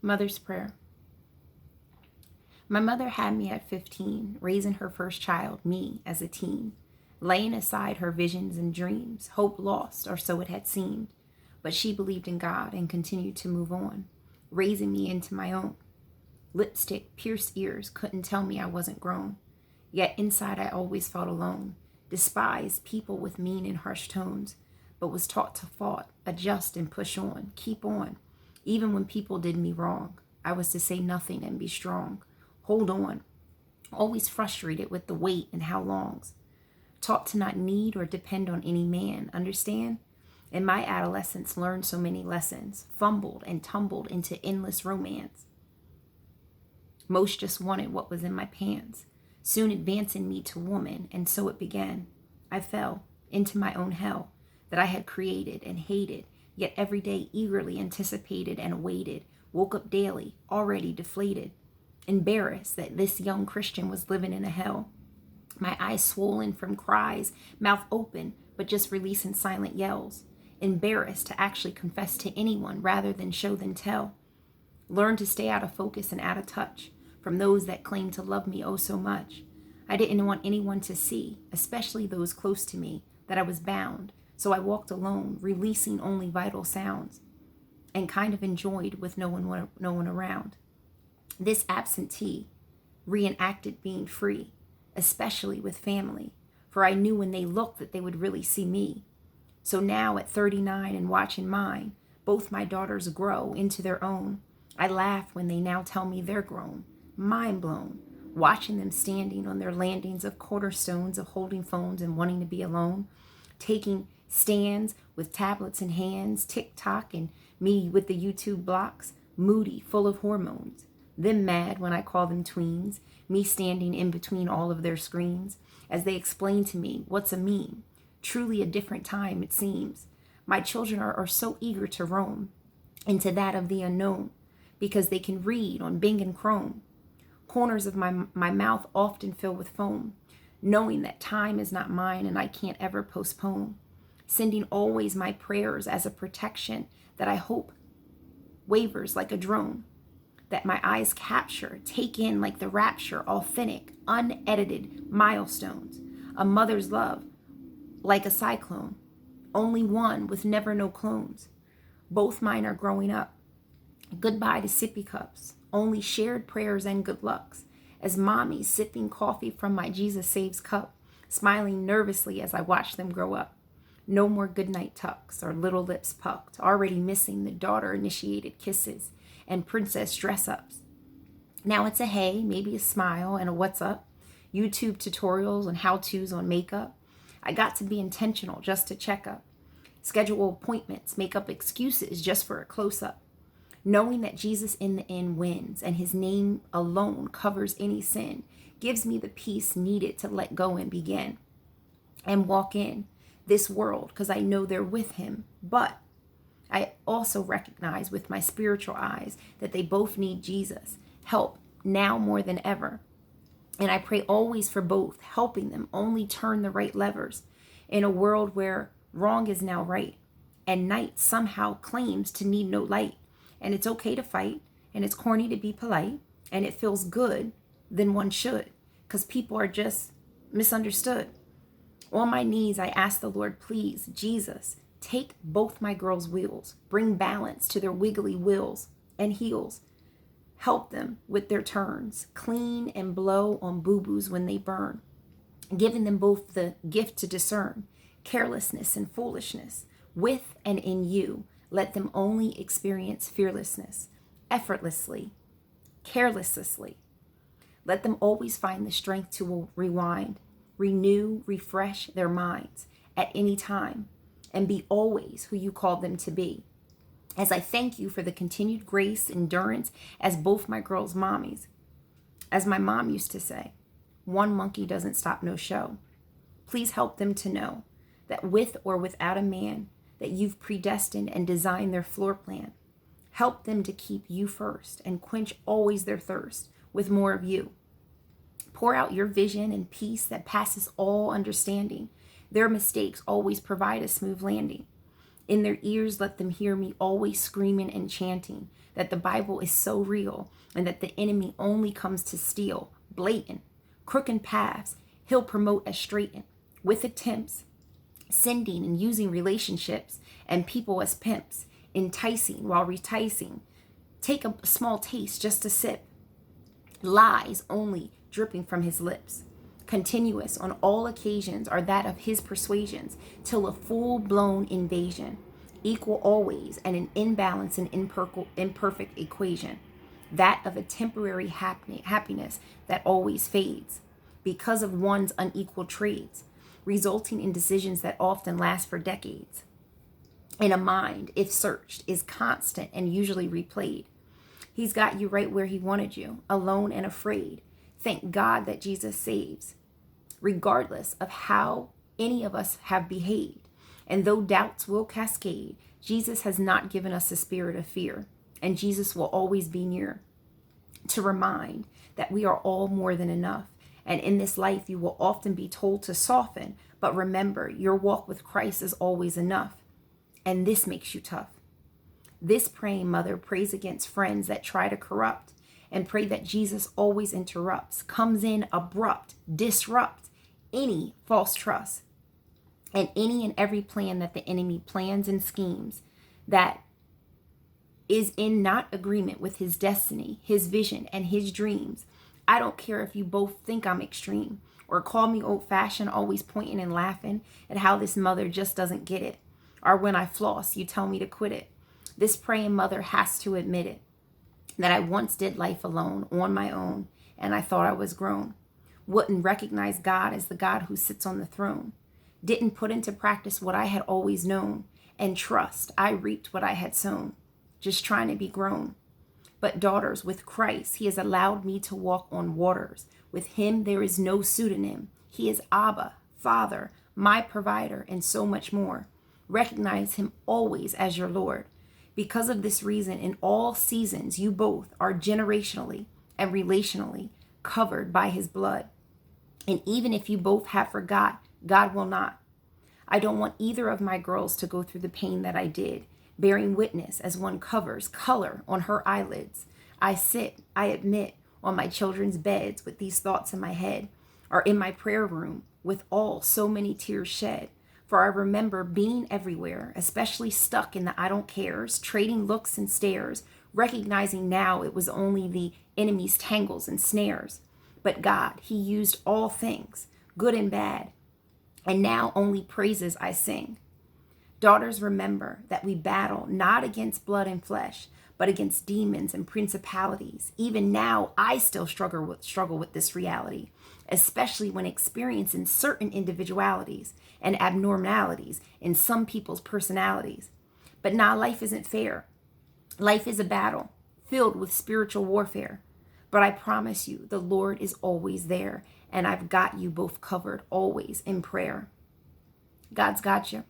Mother's Prayer. My mother had me at 15, raising her first child, me, as a teen, laying aside her visions and dreams, hope lost, or so it had seemed. But she believed in God and continued to move on, raising me into my own. Lipstick, pierced ears couldn't tell me I wasn't grown. Yet inside I always felt alone, despised people with mean and harsh tones, but was taught to fight, adjust, and push on, keep on. Even when people did me wrong, I was to say nothing and be strong. Hold on. Always frustrated with the wait and how longs. Taught to not need or depend on any man, understand? In my adolescence, learned so many lessons, fumbled and tumbled into endless romance. Most just wanted what was in my pants, soon advancing me to woman, and so it began. I fell into my own hell that I had created and hated, yet every day eagerly anticipated and awaited, woke up daily, already deflated, embarrassed that this young Christian was living in a hell. My eyes swollen from cries, mouth open, but just releasing silent yells. Embarrassed to actually confess to anyone rather than show than tell. Learned to stay out of focus and out of touch from those that claimed to love me oh so much. I didn't want anyone to see, especially those close to me, that I was bound. So I walked alone, releasing only vital sounds, and kind of enjoyed with no one around. This absentee reenacted being free, especially with family, for I knew when they looked that they would really see me. So now at 39 and watching mine, both my daughters grow into their own, I laugh when they now tell me they're grown, mind blown, watching them standing on their landings of cornerstones of holding phones and wanting to be alone, taking stands with tablets in hands, TikTok, and me with the YouTube blocks, moody, full of hormones. Them mad when I call them tweens, me standing in between all of their screens, as they explain to me what's a meme. Truly a different time, it seems. My children are so eager to roam into that of the unknown, because they can read on Bing and Chrome. Corners of my mouth often fill with foam, knowing that time is not mine and I can't ever postpone. Sending always my prayers as a protection that I hope wavers like a drone, that my eyes capture, take in like the rapture, authentic, unedited milestones. A mother's love, like a cyclone, only one with never no clones. Both mine are growing up. Goodbye to sippy cups, only shared prayers and good lucks, as mommy sipping coffee from my Jesus Saves cup, smiling nervously as I watch them grow up. No more goodnight tucks or little lips pucked, already missing the daughter-initiated kisses and princess dress-ups. Now it's a hey, maybe a smile, and a what's up, YouTube tutorials and how-tos on makeup. I got to be intentional just to check up, schedule appointments, make up excuses just for a close-up. Knowing that Jesus in the end wins and his name alone covers any sin, gives me the peace needed to let go and begin and walk in this world, because I know they're with him. But I also recognize with my spiritual eyes that they both need Jesus, help now more than ever. And I pray always for both, helping them only turn the right levers in a world where wrong is now right and night somehow claims to need no light. And it's okay to fight, and it's corny to be polite, and it feels good, then one should, because people are just misunderstood. On my knees, I ask the Lord, please, Jesus, take both my girls' wheels, bring balance to their wiggly wills and heels. Help them with their turns, clean and blow on boo-boos when they burn, giving them both the gift to discern carelessness and foolishness. With and in you, let them only experience fearlessness, effortlessly, carelessly. Let them always find the strength to rewind, renew, refresh their minds at any time, and be always who you called them to be. As I thank you for the continued grace, endurance, as both my girls' mommies. As my mom used to say, one monkey doesn't stop no show. Please help them to know that with or without a man, that you've predestined and designed their floor plan. Help them to keep you first and quench always their thirst with more of you. Pour out your vision and peace that passes all understanding. Their mistakes always provide a smooth landing. In their ears, let them hear me always screaming and chanting that the Bible is so real and that the enemy only comes to steal, blatant, crooked paths he'll promote as straightened, with attempts, sending and using relationships and people as pimps, enticing while reticing. Take a small taste, just a sip. Lies only dripping from his lips. Continuous on all occasions are that of his persuasions, till a full-blown invasion. Equal always, and an imbalance and imperfect equation. That of a temporary happiness that always fades, because of one's unequal trades, resulting in decisions that often last for decades. In a mind, if searched, is constant and usually replayed. He's got you right where he wanted you, alone and afraid. Thank God that Jesus saves, regardless of how any of us have behaved. And though doubts will cascade, Jesus has not given us a spirit of fear, and Jesus will always be near to remind that we are all more than enough. And in this life, you will often be told to soften, but remember, your walk with Christ is always enough. And this makes you tough. This praying mother prays against friends that try to corrupt, and pray that Jesus always interrupts, comes in abrupt, disrupt any false trust and any and every plan that the enemy plans and schemes that is in not agreement with his destiny, his vision, and his dreams. I don't care if you both think I'm extreme or call me old-fashioned, always pointing and laughing at how this mother just doesn't get it. Or when I floss, you tell me to quit it. This praying mother has to admit it, that I once did life alone, on my own, and I thought I was grown. Wouldn't recognize God as the God who sits on the throne. Didn't put into practice what I had always known, and trust I reaped what I had sown, just trying to be grown. But daughters, with Christ, he has allowed me to walk on waters. With him, there is no pseudonym. He is Abba, Father, my provider, and so much more. Recognize him always as your Lord. Because of this reason, in all seasons, you both are generationally and relationally covered by his blood. And even if you both have forgot, God will not. I don't want either of my girls to go through the pain that I did, bearing witness as one covers color on her eyelids. I sit, I admit, on my children's beds with these thoughts in my head, or in my prayer room with all so many tears shed. For I remember being everywhere, especially stuck in the I don't cares, trading looks and stares, recognizing now it was only the enemy's tangles and snares. But God, he used all things, good and bad, and now only praises I sing. Daughters, remember that we battle not against blood and flesh, but against demons and principalities. Even now, I still struggle with this reality, especially when experiencing certain individualities and abnormalities in some people's personalities. But now life isn't fair. Life is a battle filled with spiritual warfare. But I promise you, the Lord is always there, and I've got you both covered always in prayer. God's got you.